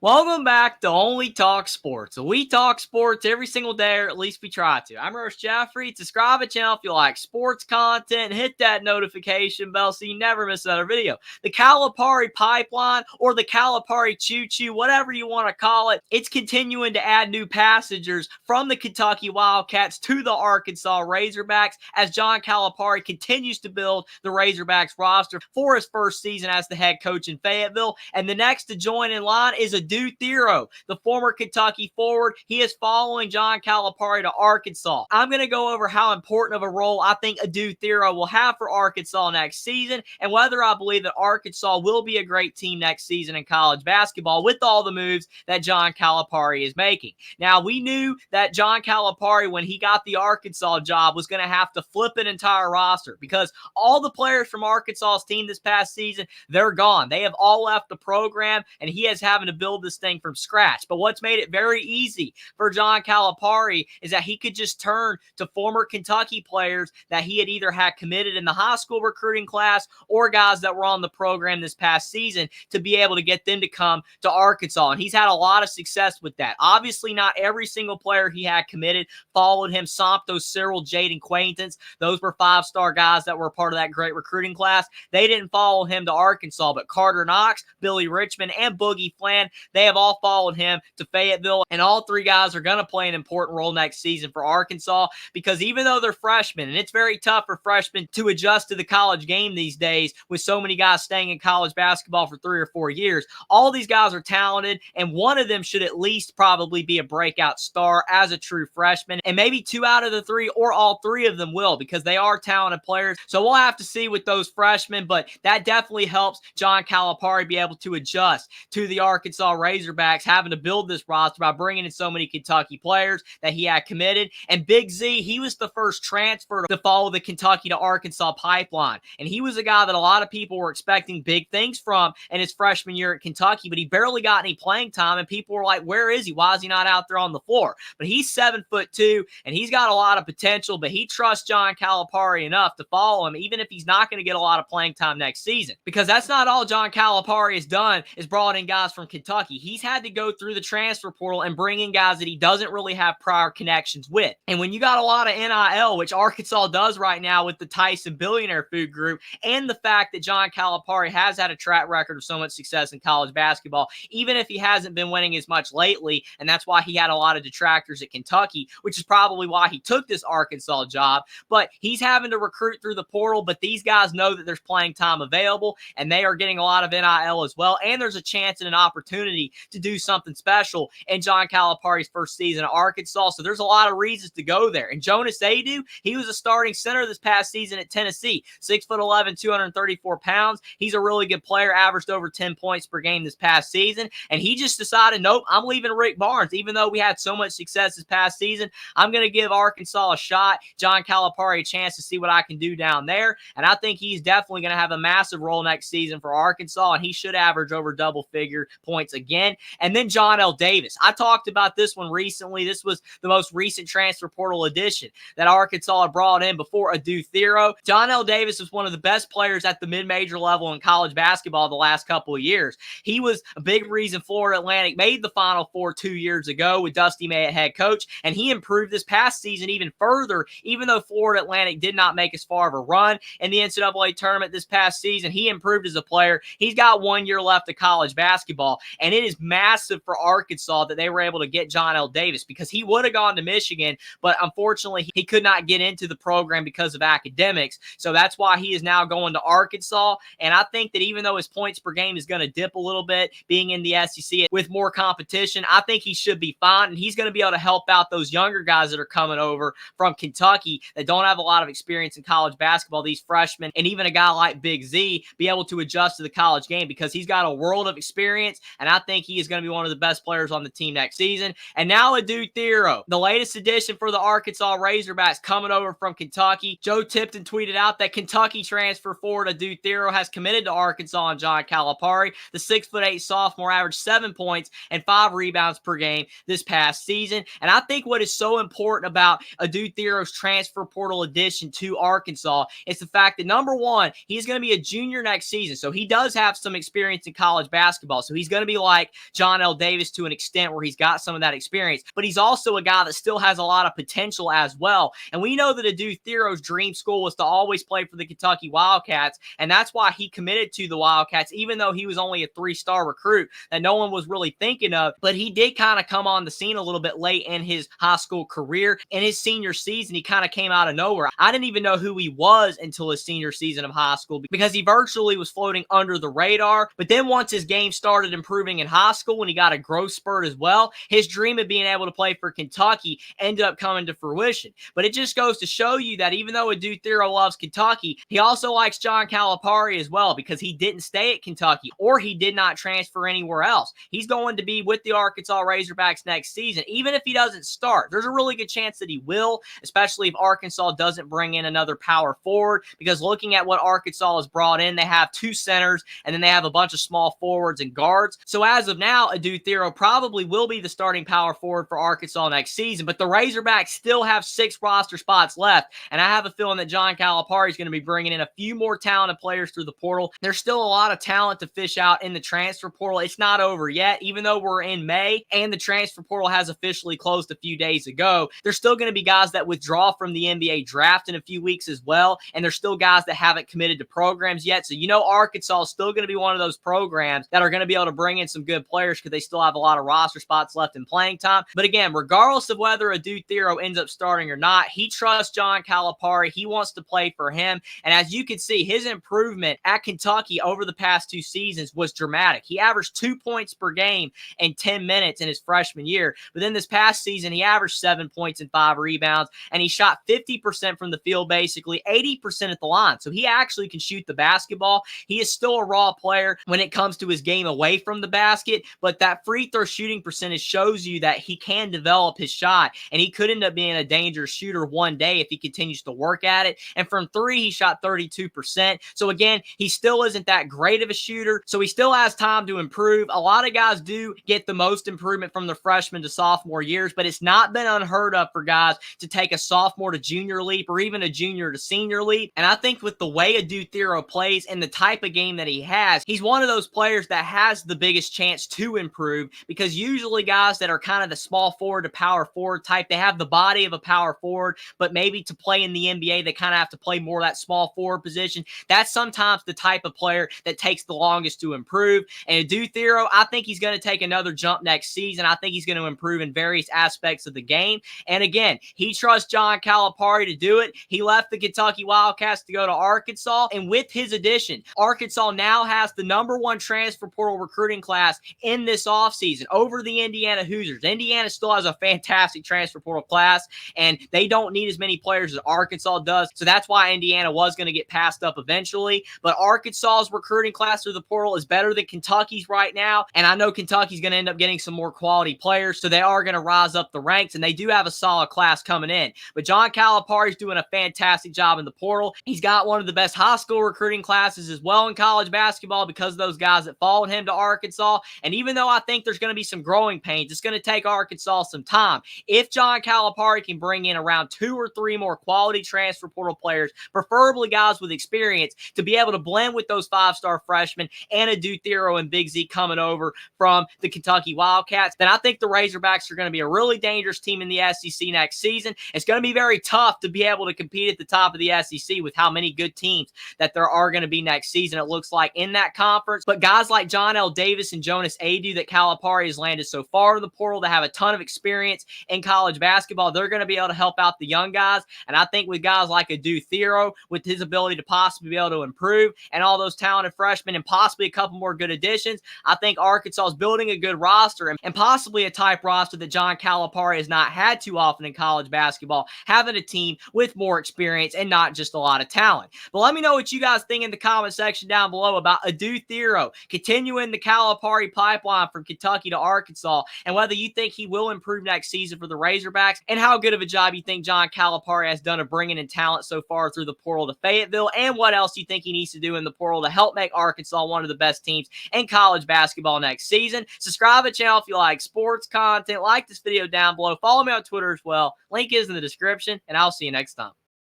Welcome back to Only Talk Sports. We talk sports every single day, or at least we try to. I'm Roche Jeffrey. Subscribe to the channel if you like sports content. Hit that notification bell so you never miss another video. The Calipari pipeline, or the Calipari choo-choo, whatever you want to call it, it's continuing to add new passengers from the Kentucky Wildcats to the Arkansas Razorbacks as John Calipari continues to build the Razorbacks roster for his first season as the head coach in Fayetteville. And the next to join in line is Adou Thiero, the former Kentucky forward. He is following John Calipari to Arkansas. I'm going to go over how important of a role I think Adou Thiero will have for Arkansas next season and whether I believe that Arkansas will be a great team next season in college basketball with all the moves that John Calipari is making. Now, we knew that John Calipari, when he got the Arkansas job, was going to have to flip an entire roster because all the players from Arkansas's team this past season, they're gone. They have all left the program, and he is having to build this thing from scratch. But what's made it very easy for John Calipari is that he could just turn to former Kentucky players that he had either had committed in the high school recruiting class or guys that were on the program this past season to be able to get them to come to Arkansas. And he's had a lot of success with that. Obviously, not every single player he had committed followed him. Sompto, Cyril, Jaden Quaintance, those were five-star guys that were part of that great recruiting class. They didn't follow him to Arkansas, but Carter Knox, Billy Richmond, and Boogie Flan, they have all followed him to Fayetteville, and all three guys are going to play an important role next season for Arkansas because even though they're freshmen, and it's very tough for freshmen to adjust to the college game these days with so many guys staying in college basketball for 3 or 4 years, all these guys are talented, and one of them should at least probably be a breakout star as a true freshman, and maybe 2 out of the 3 or all 3 of them will because they are talented players. So we'll have to see with those freshmen, but that definitely helps John Calipari be able to adjust to the Arkansas Razorbacks having to build this roster by bringing in so many Kentucky players that he had committed. And Big Z, he was the first transfer to follow the Kentucky to Arkansas pipeline. And he was a guy that a lot of people were expecting big things from in his freshman year at Kentucky, but he barely got any playing time, and people were like, where is he? Why is he not out there on the floor? But he's 7'2", and he's got a lot of potential, but he trusts John Calipari enough to follow him, even if he's not going to get a lot of playing time next season. Because that's not all John Calipari has done, is brought in guys from Kentucky. He's had to go through the transfer portal and bring in guys that he doesn't really have prior connections with. And when you got a lot of NIL, which Arkansas does right now with the Tyson Billionaire Food Group, and the fact that John Calipari has had a track record of so much success in college basketball, even if he hasn't been winning as much lately, and that's why he had a lot of detractors at Kentucky, which is probably why he took this Arkansas job, but he's having to recruit through the portal, but these guys know that there's playing time available, and they are getting a lot of NIL as well, and there's a chance and an opportunity to do something special in John Calipari's first season at Arkansas, so there's a lot of reasons to go there. And Jonas Adou, he was a starting center this past season at Tennessee, 6'11", 234 pounds. He's a really good player, averaged over 10 points per game this past season, and he just decided, nope, I'm leaving Rick Barnes. Even though we had so much success this past season, I'm going to give Arkansas a shot, John Calipari a chance to see what I can do down there, and I think he's definitely going to have a massive role next season for Arkansas, and he should average over double-figure points again. And then John L. Davis. I talked about this one recently. This was the most recent transfer portal addition that Arkansas had brought in before Adou Thiero. John L. Davis was one of the best players at the mid-major level in college basketball the last couple of years. He was a big reason Florida Atlantic made the Final Four 2 years ago with Dusty May at head coach, and he improved this past season even further. Even though Florida Atlantic did not make as far of a run in the NCAA tournament this past season, he improved as a player. He's got 1 year left of college basketball, and it is massive for Arkansas that they were able to get John L. Davis because he would have gone to Michigan, but unfortunately he could not get into the program because of academics. So that's why he is now going to Arkansas. And I think that even though his points per game is going to dip a little bit being in the SEC with more competition, I think he should be fine. And he's going to be able to help out those younger guys that are coming over from Kentucky that don't have a lot of experience in college basketball, these freshmen, and even a guy like Big Z be able to adjust to the college game because he's got a world of experience, and I think he is going to be one of the best players on the team next season. And now Adou Thiero, the latest addition for the Arkansas Razorbacks coming over from Kentucky. Joe Tipton tweeted out that Kentucky transfer forward Adou Thiero has committed to Arkansas and John Calipari. The 6'8" sophomore averaged 7 points and 5 rebounds per game this past season. And I think what is so important about Adou Thiero's transfer portal addition to Arkansas is the fact that, number one, he's going to be a junior next season. So he does have some experience in college basketball. So he's going to be like John L. Davis to an extent where he's got some of that experience, but he's also a guy that still has a lot of potential as well. And we know that Adou Thiero's dream school was to always play for the Kentucky Wildcats, and that's why he committed to the Wildcats, even though he was only a 3-star recruit that no one was really thinking of. But he did kind of come on the scene a little bit late in his high school career. In his senior season, he kind of came out of nowhere. I didn't even know who he was until his senior season of high school because he virtually was floating under the radar. But then once his game started improving in high school, when he got a growth spurt as well, his dream of being able to play for Kentucky ended up coming to fruition. But it just goes to show you that even though Adou Thiero loves Kentucky, he also likes John Calipari as well, because he didn't stay at Kentucky or he did not transfer anywhere else. He's going to be with the Arkansas Razorbacks next season. Even if he doesn't start, there's a really good chance that he will, especially if Arkansas doesn't bring in another power forward, because looking at what Arkansas has brought in, they have 2 centers and then they have a bunch of small forwards and guards. So as of now, Adou Thiero probably will be the starting power forward for Arkansas next season, but the Razorbacks still have 6 roster spots left, and I have a feeling that John Calipari is going to be bringing in a few more talented players through the portal. There's still a lot of talent to fish out in the transfer portal. It's not over yet, even though we're in May and the transfer portal has officially closed a few days ago. There's still going to be guys that withdraw from the NBA draft in a few weeks as well, and there's still guys that haven't committed to programs yet. So Arkansas is still going to be one of those programs that are going to be able to bring in some good players because they still have a lot of roster spots left in playing time. But again, regardless of whether Adou Thiero ends up starting or not, he trusts John Calipari. He wants to play for him. And as you can see, his improvement at Kentucky over the past 2 seasons was dramatic. He averaged 2 points per game in 10 minutes in his freshman year. But then this past season, he averaged 7 points and 5 rebounds, and he shot 50% from the field, basically 80% at the line. So he actually can shoot the basketball. He is still a raw player when it comes to his game away from the basket, but that free throw shooting percentage shows you that he can develop his shot, and he could end up being a dangerous shooter one day if he continues to work at it. And from 3, he shot 32%. So again, he still isn't that great of a shooter, so he still has time to improve. A lot of guys do get the most improvement from the freshman to sophomore years, but it's not been unheard of for guys to take a sophomore to junior leap or even a junior to senior leap. And I think with the way Adou Thiero plays and the type of game that he has, he's one of those players that has the biggest chance to improve, because usually guys that are kind of the small forward to power forward type, they have the body of a power forward, but maybe to play in the NBA, they kind of have to play more that small forward position. That's sometimes the type of player that takes the longest to improve. And Adou Thiero, I think he's going to take another jump next season. I think he's going to improve in various aspects of the game. And again, he trusts John Calipari to do it. He left the Kentucky Wildcats to go to Arkansas, and with his addition, Arkansas now has the #1 transfer portal recruiting class in this offseason over the Indiana Hoosiers. Indiana still has a fantastic transfer portal class, and they don't need as many players as Arkansas does, so that's why Indiana was going to get passed up eventually. But Arkansas's recruiting class through the portal is better than Kentucky's right now, and I know Kentucky's going to end up getting some more quality players, so they are going to rise up the ranks, and they do have a solid class coming in. But John Calipari's doing a fantastic job in the portal. He's got one of the best high school recruiting classes as well in college basketball because of those guys that followed him to Arkansas. And even though I think there's going to be some growing pains, it's going to take Arkansas some time. If John Calipari can bring in around 2 or 3 more quality transfer portal players, preferably guys with experience, to be able to blend with those 5-star freshmen and Adou Thiero and Big Z coming over from the Kentucky Wildcats, then I think the Razorbacks are going to be a really dangerous team in the SEC next season. It's going to be very tough to be able to compete at the top of the SEC with how many good teams that there are going to be next season, it looks like, in that conference. But guys like John L. Davis and Jonas Adou that Calipari has landed so far in the portal that have a ton of experience in college basketball, they're going to be able to help out the young guys. And I think with guys like Adou Thiero, with his ability to possibly be able to improve, and all those talented freshmen and possibly a couple more good additions, I think Arkansas is building a good roster and possibly a type roster that John Calipari has not had too often in college basketball, having a team with more experience and not just a lot of talent. But let me know what you guys think in the comment section down below about Adou Thiero continuing the Calipari pipeline from Kentucky to Arkansas, and whether you think he will improve next season for the Razorbacks, and how good of a job you think John Calipari has done of bringing in talent so far through the portal to Fayetteville, and what else you think he needs to do in the portal to help make Arkansas one of the best teams in college basketball next season. Subscribe to the channel if you like sports content. Like this video down below. Follow me on Twitter as well. Link is in the description, and I'll see you next time.